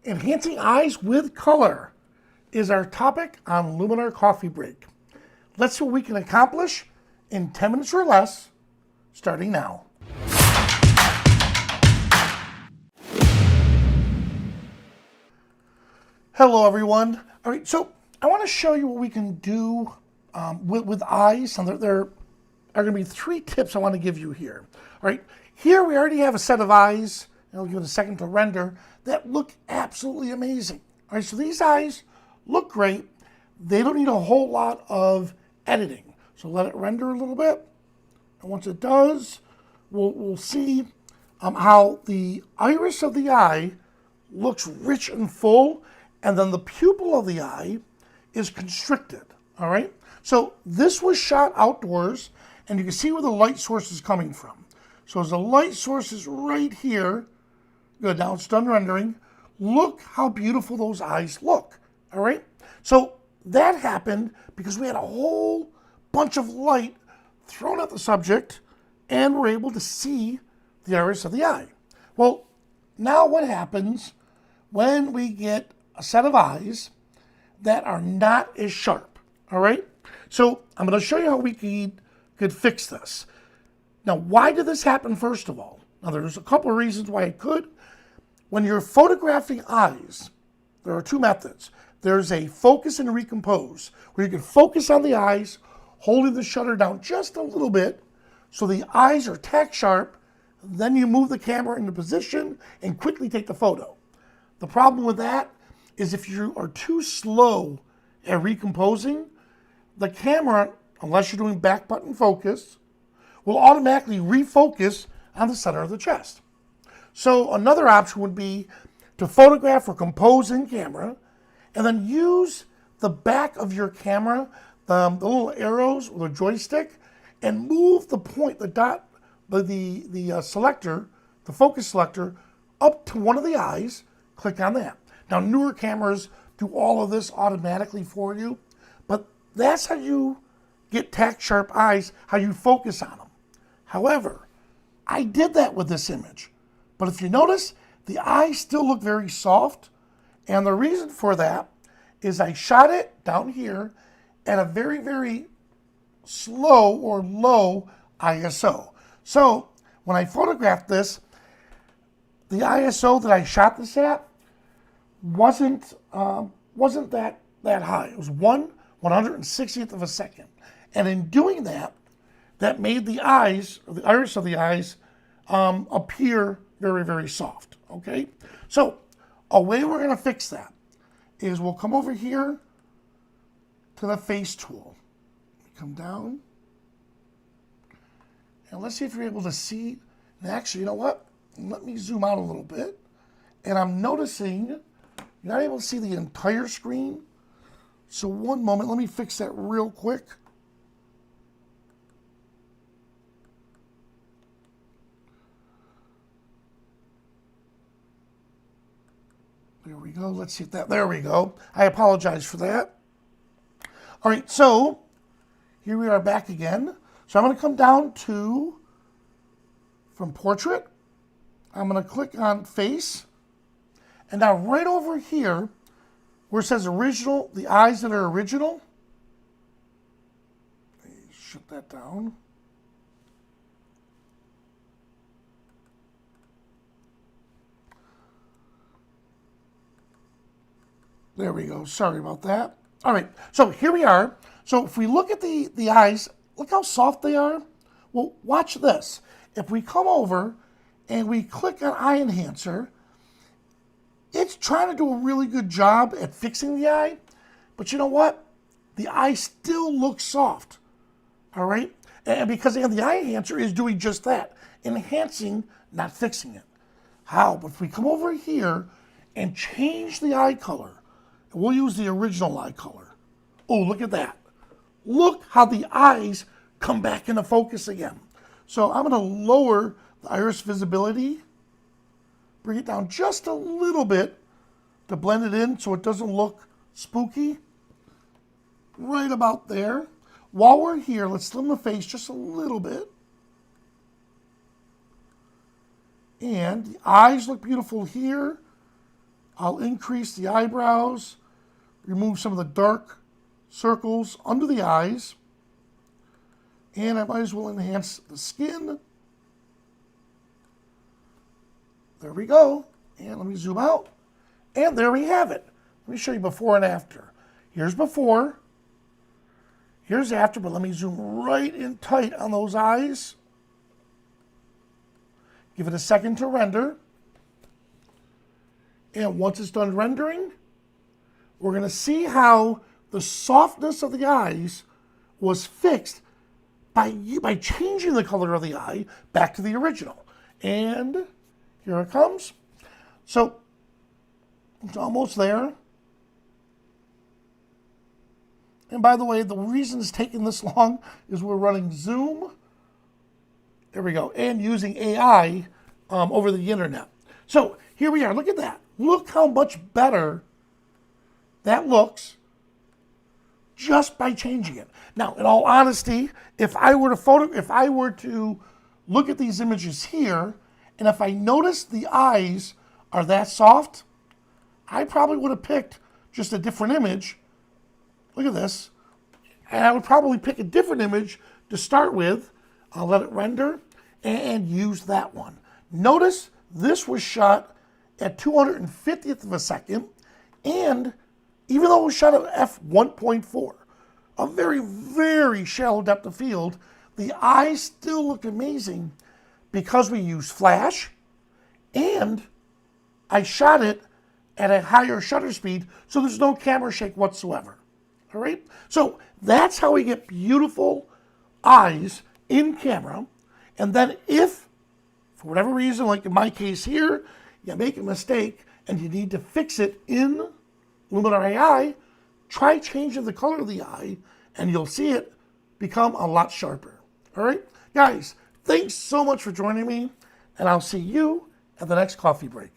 Enhancing eyes with color is our topic on Luminar Coffee Break. Let's see what we can accomplish in 10 minutes or less, starting now. Hello everyone. All right, so I want to show you what we can do with eyes. And there are going to be 3 tips I want to give you here. All right, here we already have a set of eyes, and I'll give it a second to render, that look absolutely amazing. All right, so these eyes look great. They don't need a whole lot of editing. So let it render a little bit. And once it does, we'll see how the iris of the eye looks rich and full, and then the pupil of the eye is constricted, all right? So this was shot outdoors, and you can see where the light source is coming from. So as the light source is right here, good, now it's done rendering, look how beautiful those eyes look, all right? So that happened because we had a whole bunch of light thrown at the subject, and we're able to see the iris of the eye. Well, now what happens when we get a set of eyes that are not as sharp, all right? So I'm going to show you how we could fix this. Now, why did this happen, first of all? Now, there's a couple of reasons why it could. When you're photographing eyes, there are 2 methods. There's a focus and recompose, where you can focus on the eyes, holding the shutter down just a little bit, so the eyes are tack sharp, then you move the camera into position and quickly take the photo. The problem with that is if you are too slow at recomposing, the camera, unless you're doing back button focus, will automatically refocus on the center of the chest. So another option would be to photograph or compose in camera, and then use the back of your camera, the little arrows or the joystick, and move the point, the dot, the selector, the focus selector, up to one of the eyes. Click on that. Now, newer cameras do all of this automatically for you, but that's how you get tack sharp eyes, how you focus on them. However, I did that with this image, but if you notice, the eyes still look very soft, and the reason for that is I shot it down here at a very, very slow or low ISO. So when I photographed this, the ISO that I shot this at wasn't that high. It was 1/160th of a second. And in doing that, that made the eyes, or the iris of the eyes, appear very, very soft, okay? So a way we're gonna fix that is we'll come over here to the face tool. Come down, and let's see if you're able to see. And actually, you know what? Let me zoom out a little bit. And I'm noticing you're not able to see the entire screen. So one moment, let me fix that real quick. There we go. Let's see if that, there we go. I apologize for that. All right, so here we are back again. So I'm going to come down to, from portrait, I'm going to click on face. And now right over here, where it says original, the eyes that are original, let me shut that down. There we go. Sorry about that. All right, so here we are. So if we look at the eyes, look how soft they are. Well, watch this. If we come over and we click on Eye Enhancer, it's trying to do a really good job at fixing the eye, but you know what? The eye still looks soft, all right? And because again, the Eye Enhancer is doing just that, enhancing, not fixing it. How? But if we come over here and change the eye color, we'll use the original eye color. Oh, look at that. Look how the eyes come back into focus again. So I'm going to lower the iris visibility, bring it down just a little bit to blend it in so it doesn't look spooky. Right about there. While we're here, let's slim the face just a little bit. And the eyes look beautiful here. I'll increase the eyebrows, remove some of the dark circles under the eyes, and I might as well enhance the skin. There we go. And let me zoom out. And there we have it. Let me show you before and after. Here's before. Here's after, but let me zoom right in tight on those eyes. Give it a second to render. And once it's done rendering, we're going to see how the softness of the eyes was fixed by changing the color of the eye back to the original. And here it comes. So it's almost there. And by the way, the reason it's taking this long is we're running Zoom. There we go. And using AI over the internet. So here we are. Look at that. Look how much better that looks just by changing it. Now, in all honesty, if I were to look at these images here, and if I noticed the eyes are that soft, I probably would have picked just a different image. Look at this. And I would probably pick a different image to start with. I'll let it render and use that one. Notice this was shot at 250th of a second, and even though it was shot at f1.4, a very, very shallow depth of field, the eyes still look amazing because we used flash, and I shot it at a higher shutter speed, so there's no camera shake whatsoever. All right? So that's how we get beautiful eyes in camera. And then if, for whatever reason, like in my case here, you make a mistake and you need to fix it in Luminar AI, try changing the color of the eye and you'll see it become a lot sharper. All right? Guys, thanks so much for joining me, and I'll see you at the next coffee break.